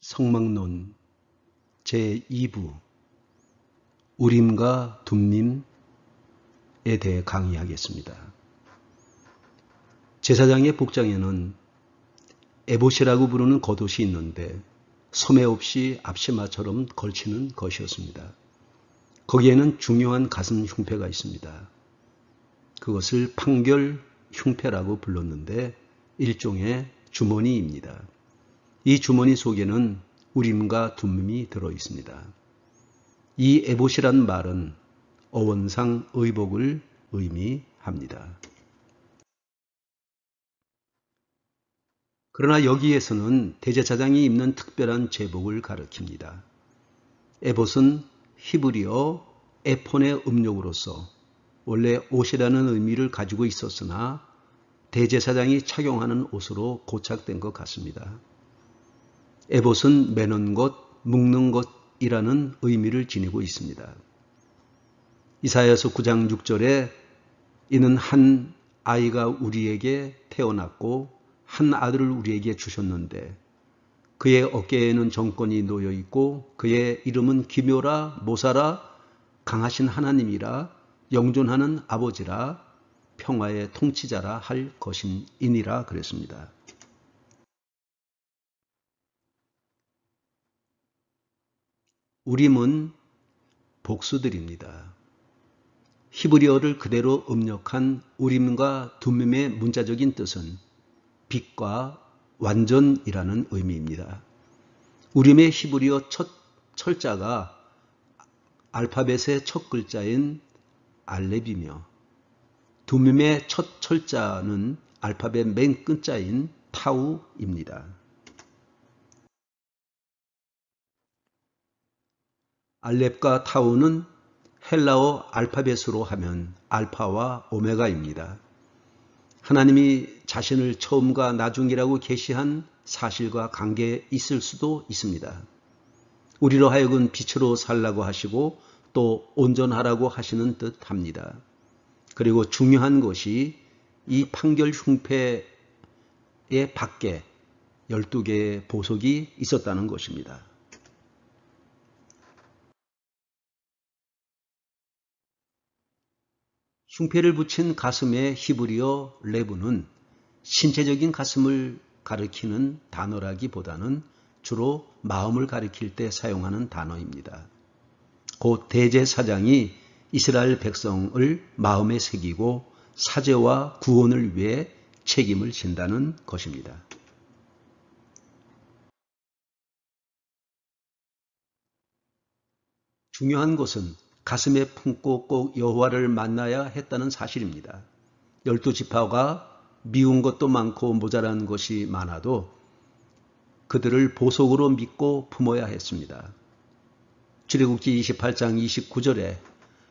성막론 제2부 우림과 둠밈에 대해 강의하겠습니다. 제사장의 복장에는 에봇이라고 부르는 겉옷이 있는데 소매 없이 앞치마처럼 걸치는 것이었습니다. 거기에는 중요한 가슴 흉패가 있습니다. 그것을 판결 흉패라고 불렀는데 일종의 주머니입니다. 이 주머니 속에는 우림과 둠밈이 들어 있습니다. 이 에봇이란 말은 어원상 의복을 의미합니다. 그러나 여기에서는 대제사장이 입는 특별한 제복을 가리킵니다. 에봇은 히브리어 에폰의 음력으로서 원래 옷이라는 의미를 가지고 있었으나 대제사장이 착용하는 옷으로 고착된 것 같습니다. 에봇은 매는 것, 묶는 것이라는 의미를 지니고 있습니다. 이사야서 9장 6절에 이는 한 아이가 우리에게 태어났고 한 아들을 우리에게 주셨는데 그의 어깨에는 정권이 놓여 있고 그의 이름은 기묘라 모사라 강하신 하나님이라 영존하는 아버지라 평화의 통치자라 할 것이니라 그랬습니다. 우림은 복수들입니다. 히브리어를 그대로 음력한 우림과 둠밈의 문자적인 뜻은 빛과 완전이라는 의미입니다. 우림의 히브리어 첫 철자가 알파벳의 첫 글자인 알렙이며 둠밈의 첫 철자는 알파벳 맨 끝자인 타우입니다. 알렙과 타우는 헬라어 알파벳으로 하면 알파와 오메가입니다. 하나님이 자신을 처음과 나중이라고 계시한 사실과 관계에 있을 수도 있습니다. 우리로 하여금 빛으로 살라고 하시고 또 온전하라고 하시는 듯 합니다. 그리고 중요한 것이 이 판결 흉패의 밖에 12개의 보석이 있었다는 것입니다. 흉패를 붙인 가슴의 히브리어 레브는 신체적인 가슴을 가리키는 단어라기보다는 주로 마음을 가리킬 때 사용하는 단어입니다. 곧 대제사장이 이스라엘 백성을 마음에 새기고 사죄와 구원을 위해 책임을 진다는 것입니다. 중요한 것은 가슴에 품고 꼭 여호와를 만나야 했다는 사실입니다. 12지파가 미운 것도 많고 모자란 것이 많아도 그들을 보석으로 믿고 품어야 했습니다. 출애굽기 28장 29절에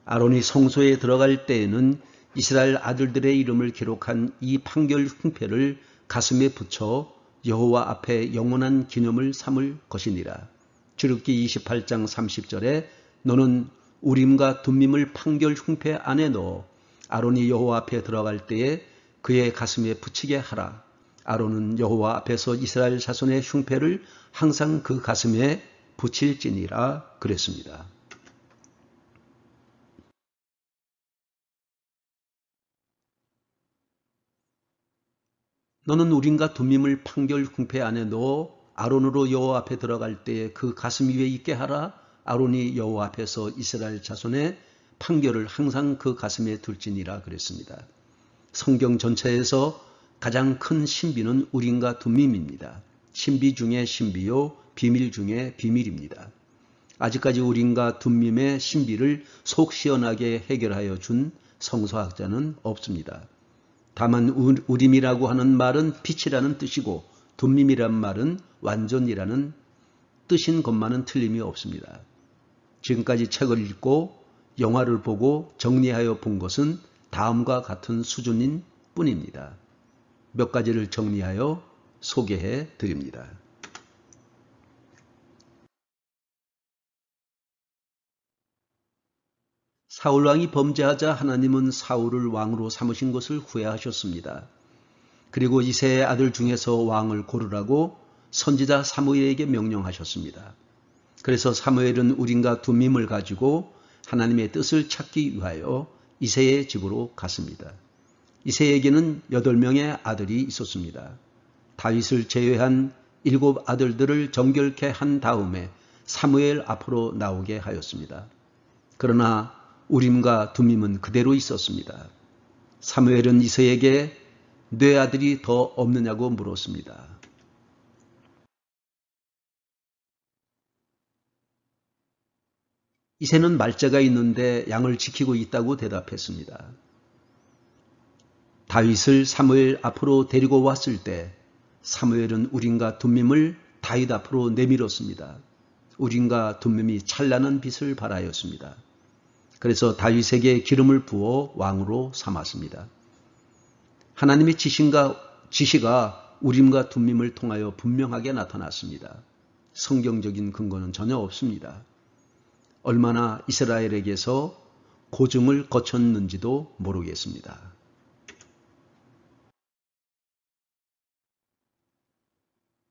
아론이 성소에 들어갈 때에는 이스라엘 아들들의 이름을 기록한 이 판결 흉패를 가슴에 붙여 여호와 앞에 영원한 기념을 삼을 것이니라. 출애굽기 28장 30절에 너는 우림과 둠밈을 판결 흉패 안에 넣어 아론이 여호와 앞에 들어갈 때에 그의 가슴에 붙이게 하라. 아론은 여호와 앞에서 이스라엘 자손의 흉패를 항상 그 가슴에 붙일지니라 그랬습니다. 너는 우림과 둠밈을 판결 흉패 안에 넣어 아론으로 여호와 앞에 들어갈 때에 그 가슴 위에 있게 하라. 아론이 여호와 앞에서 이스라엘 자손의 판결을 항상 그 가슴에 둘지니라 그랬습니다. 성경 전체에서 가장 큰 신비는 우림과 둠밈입니다. 신비 중에 신비요 비밀 중에 비밀입니다. 아직까지 우림과 둠밈의 신비를 속 시원하게 해결하여 준 성서학자는 없습니다. 다만 우림이라고 하는 말은 빛이라는 뜻이고 둠밈이란 말은 완전이라는 뜻인 것만은 틀림이 없습니다. 지금까지 책을 읽고 영화를 보고 정리하여 본 것은 다음과 같은 수준인 뿐입니다. 몇 가지를 정리하여 소개해 드립니다. 사울왕이 범죄하자 하나님은 사울을 왕으로 삼으신 것을 후회하셨습니다. 그리고 이새의 아들 중에서 왕을 고르라고 선지자 사무엘에게 명령하셨습니다. 그래서 사무엘은 우림과 둠밈을 가지고 하나님의 뜻을 찾기 위하여 이새의 집으로 갔습니다. 이새에게는 8명의 아들이 있었습니다. 다윗을 제외한 7 아들들을 정결케 한 다음에 사무엘 앞으로 나오게 하였습니다. 그러나 우림과 둠밈은 그대로 있었습니다. 사무엘은 이새에게 네 아들이 더 없느냐고 물었습니다. 이새는 말째가 있는데 양을 지키고 있다고 대답했습니다. 다윗을 사무엘 앞으로 데리고 왔을 때 사무엘은 우림과 둠밈을 다윗 앞으로 내밀었습니다. 우림과 둠밈이 찬란한 빛을 발하였습니다. 그래서 다윗에게 기름을 부어 왕으로 삼았습니다. 하나님의 지시가 우림과 둠밈을 통하여 분명하게 나타났습니다. 성경적인 근거는 전혀 없습니다. 얼마나 이스라엘에게서 고증을 거쳤는지도 모르겠습니다.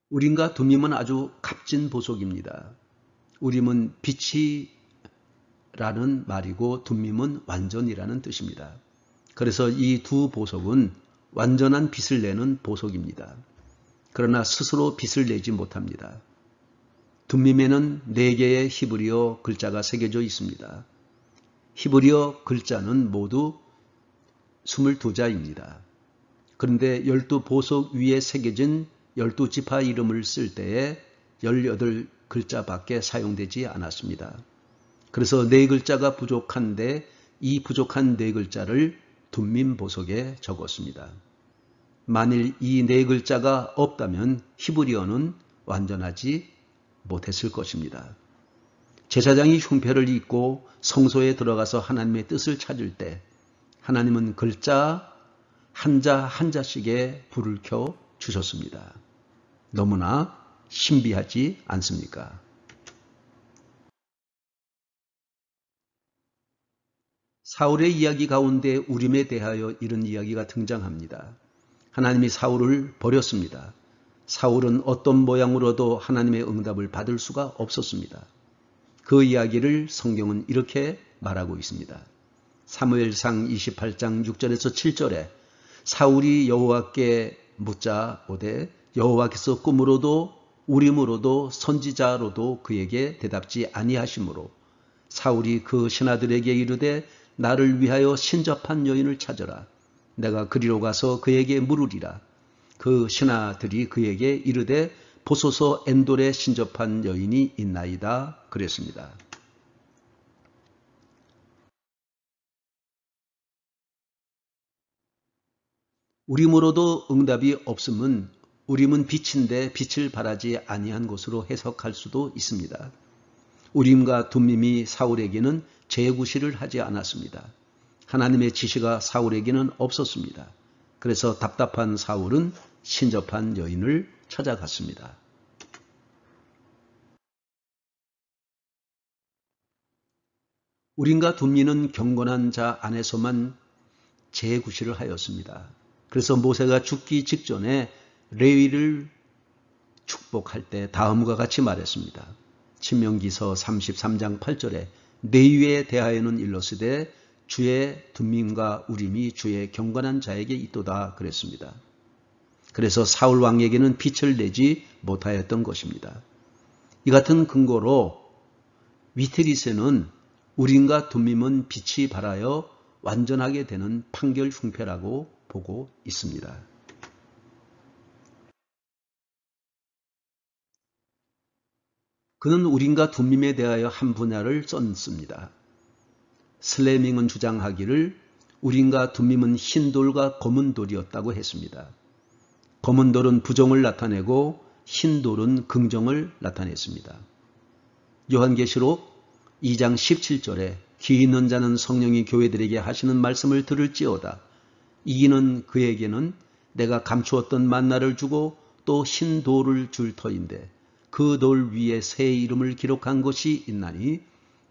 우림과 둠밈은 아주 값진 보석입니다. 우림은 빛이라는 말이고 둠밈은 완전이라는 뜻입니다. 그래서 이 두 보석은 완전한 빛을 내는 보석입니다. 그러나 스스로 빛을 내지 못합니다. 둠밈에는 4개의 히브리어 글자가 새겨져 있습니다. 히브리어 글자는 모두 22자입니다. 그런데 12보석 위에 새겨진 12지파 이름을 쓸 때에 18글자밖에 사용되지 않았습니다. 그래서 4글자가 부족한데 이 부족한 4글자를 둠밈 보석에 적었습니다. 만일 이 4글자가 없다면 히브리어는 완전하지 못했을 것입니다. 제사장이 흉패를 입고 성소에 들어가서 하나님의 뜻을 찾을 때 하나님은 글자 한자 한자씩에 불을 켜 주셨습니다. 너무나 신비하지 않습니까? 사울의 이야기 가운데 우림에 대하여 이런 이야기가 등장합니다. 하나님이 사울을 버렸습니다. 사울은 어떤 모양으로도 하나님의 응답을 받을 수가 없었습니다. 그 이야기를 성경은 이렇게 말하고 있습니다. 사무엘상 28장 6절에서 7절에 사울이 여호와께 묻자 오되 여호와께서 꿈으로도 우림으로도 선지자로도 그에게 대답지 아니하시므로 사울이 그 신하들에게 이르되 나를 위하여 신접한 여인을 찾아라. 내가 그리로 가서 그에게 물으리라. 그 신하들이 그에게 이르되 보소서 엔돌에 신접한 여인이 있나이다 그랬습니다. 우림으로도 응답이 없음은 우림은 빛인데 빛을 발하지 아니한 것으로 해석할 수도 있습니다. 우림과 둠밈이 사울에게는 재구시를 하지 않았습니다. 하나님의 지시가 사울에게는 없었습니다. 그래서 답답한 사울은 신접한 여인을 찾아갔습니다. 우림과 둠밈은 경건한 자 안에서만 재구시를 하였습니다. 그래서 모세가 죽기 직전에 레위를 축복할 때 다음과 같이 말했습니다. 신명기서 33장 8절에 레위에 대하여는 일러스되 주의 둠밈과 우림이 주의 경건한 자에게 있도다 그랬습니다. 그래서 사울 왕에게는 빛을 내지 못하였던 것입니다. 이 같은 근거로 위트리스는 우림과 둠밈은 빛이 발하여 완전하게 되는 판결 흉패라고 보고 있습니다. 그는 우림과 둠밈에 대하여 한 분야를 썼습니다. 슬레밍은 주장하기를 우림과 둠밈은 흰 돌과 검은 돌이었다고 했습니다. 검은 돌은 부정을 나타내고 흰 돌은 긍정을 나타냈습니다. 요한계시록 2장 17절에 귀 있는 자는 성령이 교회들에게 하시는 말씀을 들을지어다. 이기는 그에게는 내가 감추었던 만나를 주고 또 흰 돌을 줄 터인데 그 돌 위에 새 이름을 기록한 것이 있나니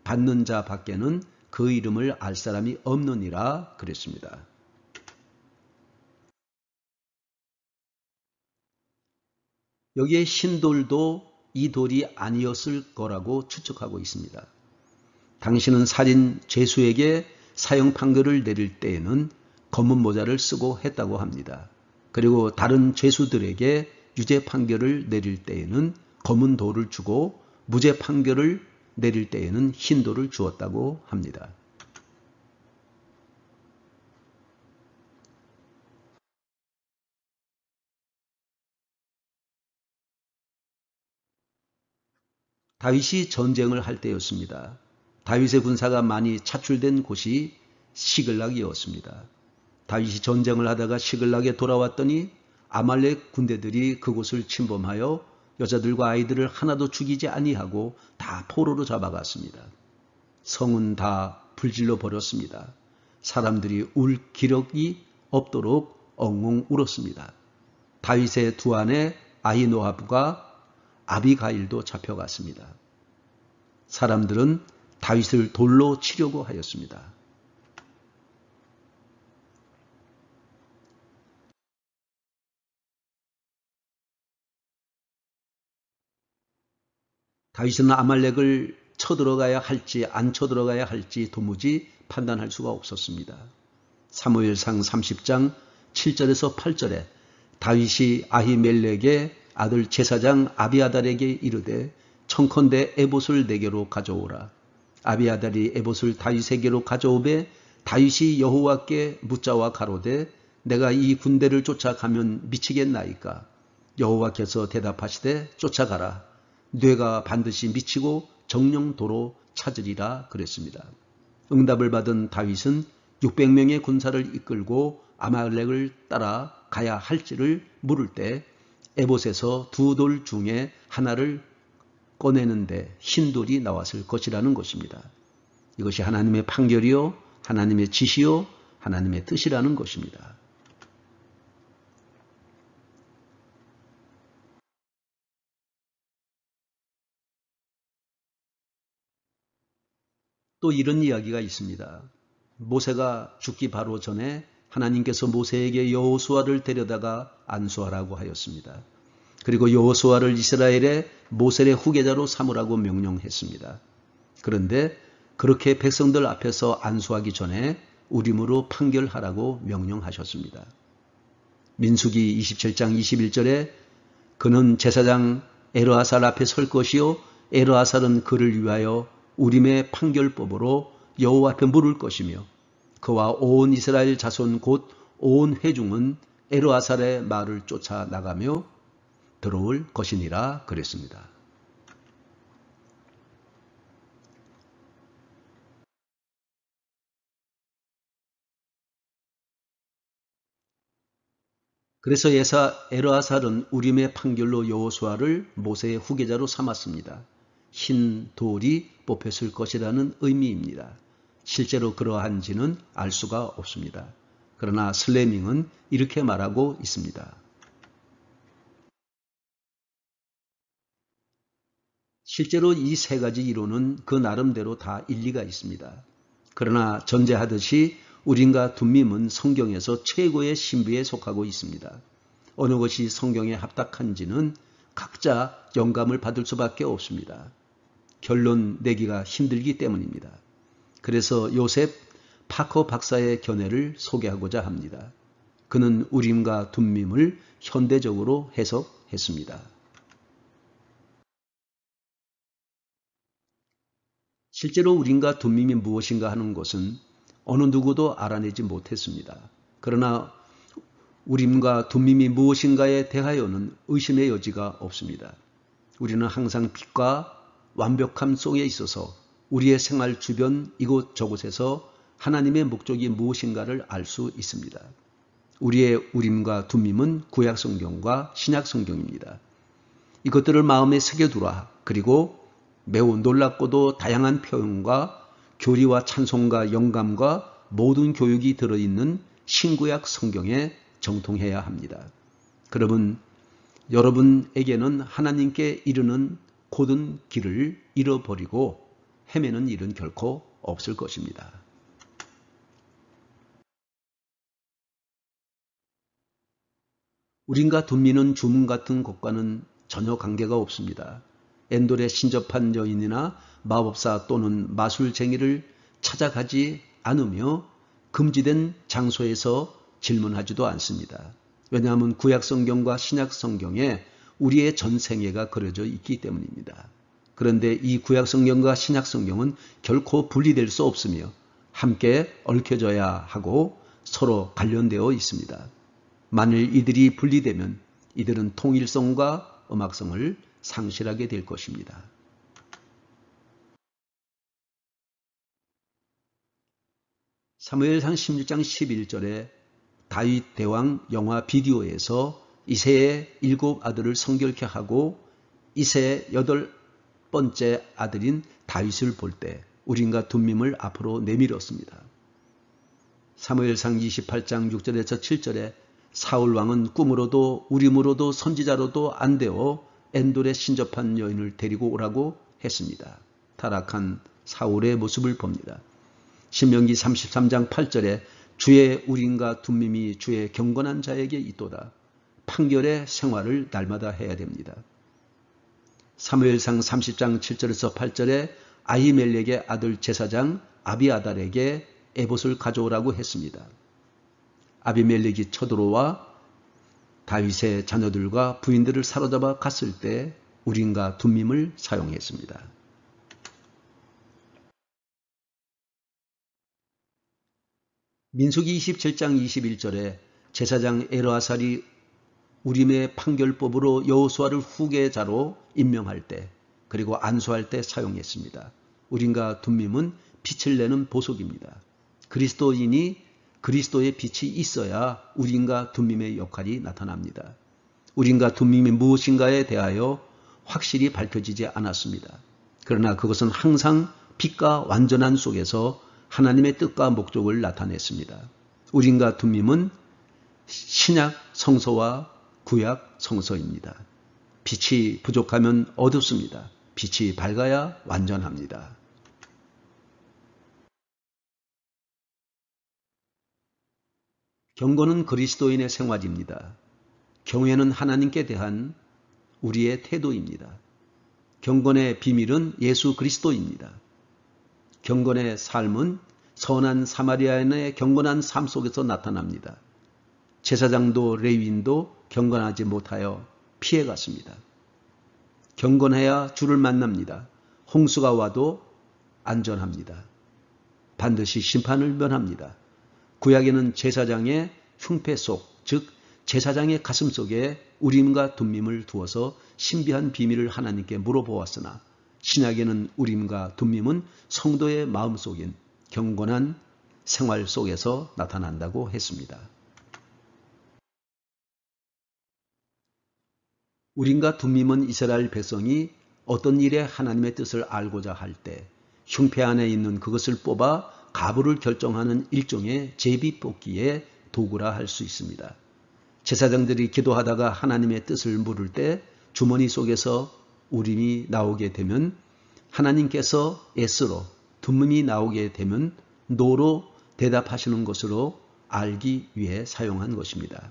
받는 자 밖에는 그 이름을 알 사람이 없느니라 그랬습니다. 여기에 흰돌도 이 돌이 아니었을 거라고 추측하고 있습니다. 당신은 살인 죄수에게 사형 판결을 내릴 때에는 검은 모자를 쓰고 했다고 합니다. 그리고 다른 죄수들에게 유죄 판결을 내릴 때에는 검은 돌을 주고 무죄 판결을 내릴 때에는 흰 돌을 주었다고 합니다. 다윗이 전쟁을 할 때였습니다. 다윗의 군사가 많이 차출된 곳이 시글락이었습니다. 다윗이 전쟁을 하다가 시글락에 돌아왔더니 아말렉 군대들이 그곳을 침범하여 여자들과 아이들을 하나도 죽이지 아니하고 다 포로로 잡아갔습니다. 성은 다 불질러 버렸습니다. 사람들이 울 기력이 없도록 엉엉 울었습니다. 다윗의 두 아내 아히노아브가 아비가일도 잡혀갔습니다. 사람들은 다윗을 돌로 치려고 하였습니다. 다윗은 아말렉을 쳐들어가야 할지 안 쳐들어가야 할지 도무지 판단할 수가 없었습니다. 사무엘상 30장 7절에서 8절에 다윗이 아히멜렉의 아들 제사장 아비아달에게 이르되 청컨대 에봇을 내게로 가져오라. 아비아달이 에봇을 다윗에게로 가져오매 다윗이 여호와께 묻자와 가로되 내가 이 군대를 쫓아가면 미치겠나이까? 여호와께서 대답하시되 쫓아가라. 뇌가 반드시 미치고 정령도로 찾으리라 그랬습니다. 응답을 받은 다윗은 600명의 군사를 이끌고 아말렉을 따라 가야 할지를 물을 때 에봇에서 두 돌 중에 하나를 꺼내는데 흰 돌이 나왔을 것이라는 것입니다. 이것이 하나님의 판결이요, 하나님의 지시요, 하나님의 뜻이라는 것입니다. 또 이런 이야기가 있습니다. 모세가 죽기 바로 전에 하나님께서 모세에게 여호수아를 데려다가 안수하라고 하였습니다. 그리고 여호수아를 이스라엘의 모세의 후계자로 삼으라고 명령했습니다. 그런데 그렇게 백성들 앞에서 안수하기 전에 우림으로 판결하라고 명령하셨습니다. 민수기 27장 21절에 그는 제사장 에르아살 앞에 설 것이요 에르아살은 그를 위하여 우림의 판결법으로 여호와 앞에 물을 것이며 그와 온 이스라엘 자손 곧 온 회중은 에르아살의 말을 쫓아 나가며 들어올 것이니라 그랬습니다. 그래서 에르아살은 우림의 판결로 여호수아를 모세의 후계자로 삼았습니다. 흰 돌이 뽑혔을 것이라는 의미입니다. 실제로 그러한지는 알 수가 없습니다. 그러나 슬레밍은 이렇게 말하고 있습니다. 실제로 이 세 가지 이론은 그 나름대로 다 일리가 있습니다. 그러나 전제하듯이 우림과 둠밈은 성경에서 최고의 신비에 속하고 있습니다. 어느 것이 성경에 합당한지는 각자 영감을 받을 수밖에 없습니다. 결론 내기가 힘들기 때문입니다. 그래서 요셉 파커 박사의 견해를 소개하고자 합니다. 그는 우림과 둠밈을 현대적으로 해석했습니다. 실제로 우림과 둠밈이 무엇인가 하는 것은 어느 누구도 알아내지 못했습니다. 그러나 우림과 둠밈이 무엇인가에 대하여는 의심의 여지가 없습니다. 우리는 항상 빛과 완벽함 속에 있어서 우리의 생활 주변 이곳저곳에서 하나님의 목적이 무엇인가를 알 수 있습니다. 우리의 우림과 둠밈은 구약 성경과 신약 성경입니다. 이것들을 마음에 새겨두라. 그리고 매우 놀랍고도 다양한 표현과 교리와 찬송과 영감과 모든 교육이 들어있는 신구약 성경에 정통해야 합니다. 그러면 여러분에게는 하나님께 이르는 고든 길을 잃어버리고 헤매는 일은 결코 없을 것입니다. 우림과 둠밈은 주문 같은 것과는 전혀 관계가 없습니다. 엔돌에 신접한 여인이나 마법사 또는 마술쟁이를 찾아가지 않으며 금지된 장소에서 질문하지도 않습니다. 왜냐하면 구약성경과 신약성경에 우리의 전생애가 그려져 있기 때문입니다. 그런데 이 구약성경과 신약성경은 결코 분리될 수 없으며 함께 얽혀져야 하고 서로 관련되어 있습니다. 만일 이들이 분리되면 이들은 통일성과 음악성을 상실하게 될 것입니다. 사무엘상 16장 11절에 다윗 대왕 영화 비디오에서 이새의 7 아들을 성결케 하고 이새의 8번째 아들인 다윗을 볼 때 우림과 둠밈을 앞으로 내밀었습니다. 사무엘상 28장 6절에서 7절에 사울 왕은 꿈으로도 우림으로도 선지자로도 안 되어 엔돌에 신접한 여인을 데리고 오라고 했습니다. 타락한 사울의 모습을 봅니다. 신명기 33장 8절에 주의 우림과 둠밈이 주의 경건한 자에게 있도다. 판결의 생활을 날마다 해야 됩니다. 사무엘상 30장 7절에서 8절에 아히멜렉의 아들 제사장 아비아달에게 에봇을 가져오라고 했습니다. 아비멜렉이 쳐들어와 다윗의 자녀들과 부인들을 사로잡아 갔을 때 우림과 둠밈을 사용했습니다. 민수기 27장 21절에 제사장 엘아살이 우림의 판결법으로 여호수아를 후계자로 임명할 때 그리고 안수할 때 사용했습니다. 우림과 둠밈은 빛을 내는 보석입니다. 그리스도인이 그리스도의 빛이 있어야 우림과 둠밈의 역할이 나타납니다. 우림과 둠밈이 무엇인가에 대하여 확실히 밝혀지지 않았습니다. 그러나 그것은 항상 빛과 완전한 속에서 하나님의 뜻과 목적을 나타냈습니다. 우림과 둠밈은 신약 성서와 구약 성서입니다. 빛이 부족하면 어둡습니다. 빛이 밝아야 완전합니다. 경건은 그리스도인의 생활입니다. 경외는 하나님께 대한 우리의 태도입니다. 경건의 비밀은 예수 그리스도입니다. 경건의 삶은 선한 사마리아인의 경건한 삶 속에서 나타납니다. 제사장도 레위인도 경건하지 못하여 피해갔습니다. 경건해야 주를 만납니다. 홍수가 와도 안전합니다. 반드시 심판을 면합니다. 구약에는 제사장의 흉패 속, 즉 제사장의 가슴 속에 우림과 둠밈을 두어서 신비한 비밀을 하나님께 물어보았으나 신약에는 우림과 둠밈은 성도의 마음속인 경건한 생활 속에서 나타난다고 했습니다. 우림과 둠밈은 이스라엘 백성이 어떤 일에 하나님의 뜻을 알고자 할 때 흉패 안에 있는 그것을 뽑아 가부를 결정하는 일종의 제비뽑기의 도구라 할 수 있습니다. 제사장들이 기도하다가 하나님의 뜻을 물을 때 주머니 속에서 우림이 나오게 되면 하나님께서 S로, 둠밈이 나오게 되면 노로 대답하시는 것으로 알기 위해 사용한 것입니다.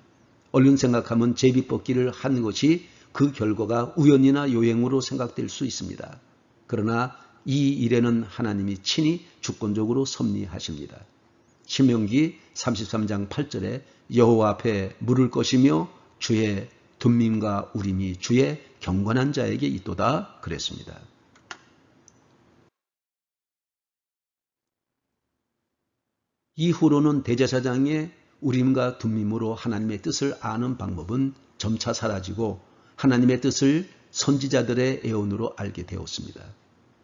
얼른 생각하면 제비뽑기를 한 것이 그 결과가 우연이나 요행으로 생각될 수 있습니다. 그러나 이 일에는 하나님이 친히 주권적으로 섭리하십니다. 신명기 33장 8절에 여호와 앞에 물을 것이며 주의 둠밈과 우림이 주의 경건한 자에게 있도다 그랬습니다. 이후로는 대제사장의 우림과 둠밈으로 하나님의 뜻을 아는 방법은 점차 사라지고 하나님의 뜻을 선지자들의 예언으로 알게 되었습니다.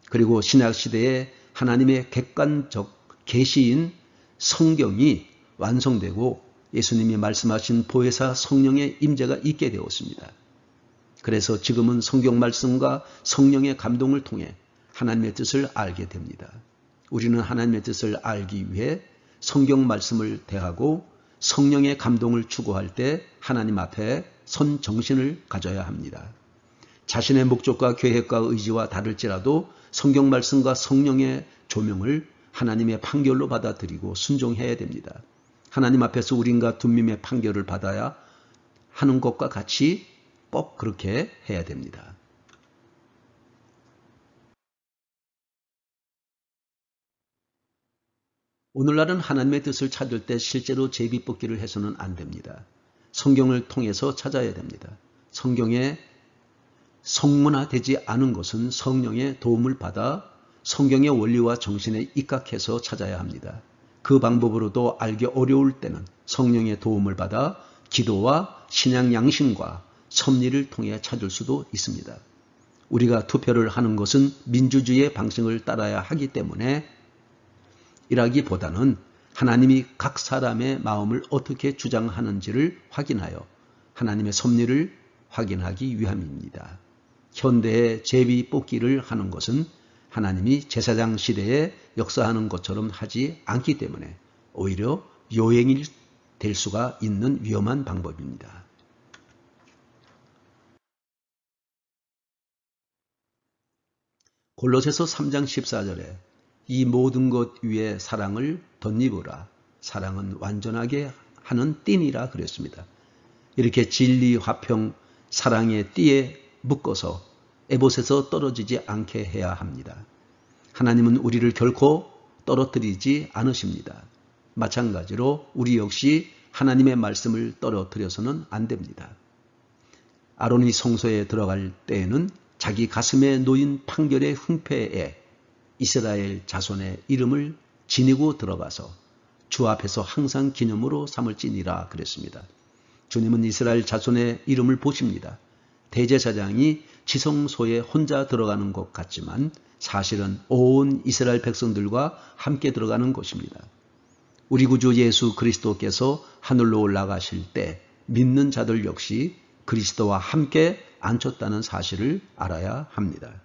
그리고 신약시대에 하나님의 객관적 계시인 성경이 완성되고 예수님이 말씀하신 보혜사 성령의 임재가 있게 되었습니다. 그래서 지금은 성경 말씀과 성령의 감동을 통해 하나님의 뜻을 알게 됩니다. 우리는 하나님의 뜻을 알기 위해 성경 말씀을 대하고 성령의 감동을 추구할 때 하나님 앞에 선 정신을 가져야 합니다. 자신의 목적과 계획과 의지와 다를지라도 성경 말씀과 성령의 조명을 하나님의 판결로 받아들이고 순종해야 됩니다. 하나님 앞에서 우림과 둠밈의 판결을 받아야 하는 것과 같이 꼭 그렇게 해야 됩니다. 오늘날은 하나님의 뜻을 찾을 때 실제로 제비뽑기를 해서는 안 됩니다. 성경을 통해서 찾아야 됩니다. 성경에 성문화되지 않은 것은 성령의 도움을 받아 성경의 원리와 정신에 입각해서 찾아야 합니다. 그 방법으로도 알기 어려울 때는 성령의 도움을 받아 기도와 신앙 양심과 섭리를 통해 찾을 수도 있습니다. 우리가 투표를 하는 것은 민주주의의 방식을 따라야 하기 때문에 이라기보다는 하나님이 각 사람의 마음을 어떻게 주장하는지를 확인하여 하나님의 섭리를 확인하기 위함입니다. 현대의 제비뽑기를 하는 것은 하나님이 제사장 시대에 역사하는 것처럼 하지 않기 때문에 오히려 요행이 될 수가 있는 위험한 방법입니다. 골로새서 3장 14절에 이 모든 것 위에 사랑을 덧입으라. 사랑은 완전하게 하는 띠니라 그랬습니다. 이렇게 진리, 화평, 사랑의 띠에 묶어서 에봇에서 떨어지지 않게 해야 합니다. 하나님은 우리를 결코 떨어뜨리지 않으십니다. 마찬가지로 우리 역시 하나님의 말씀을 떨어뜨려서는 안 됩니다. 아론이 성소에 들어갈 때에는 자기 가슴에 놓인 판결의 흥패에 이스라엘 자손의 이름을 지니고 들어가서 주 앞에서 항상 기념으로 삼을지니라 그랬습니다. 주님은 이스라엘 자손의 이름을 보십니다. 대제사장이 지성소에 혼자 들어가는 것 같지만 사실은 온 이스라엘 백성들과 함께 들어가는 것입니다. 우리 구주 예수 그리스도께서 하늘로 올라가실 때 믿는 자들 역시 그리스도와 함께 앉혔다는 사실을 알아야 합니다.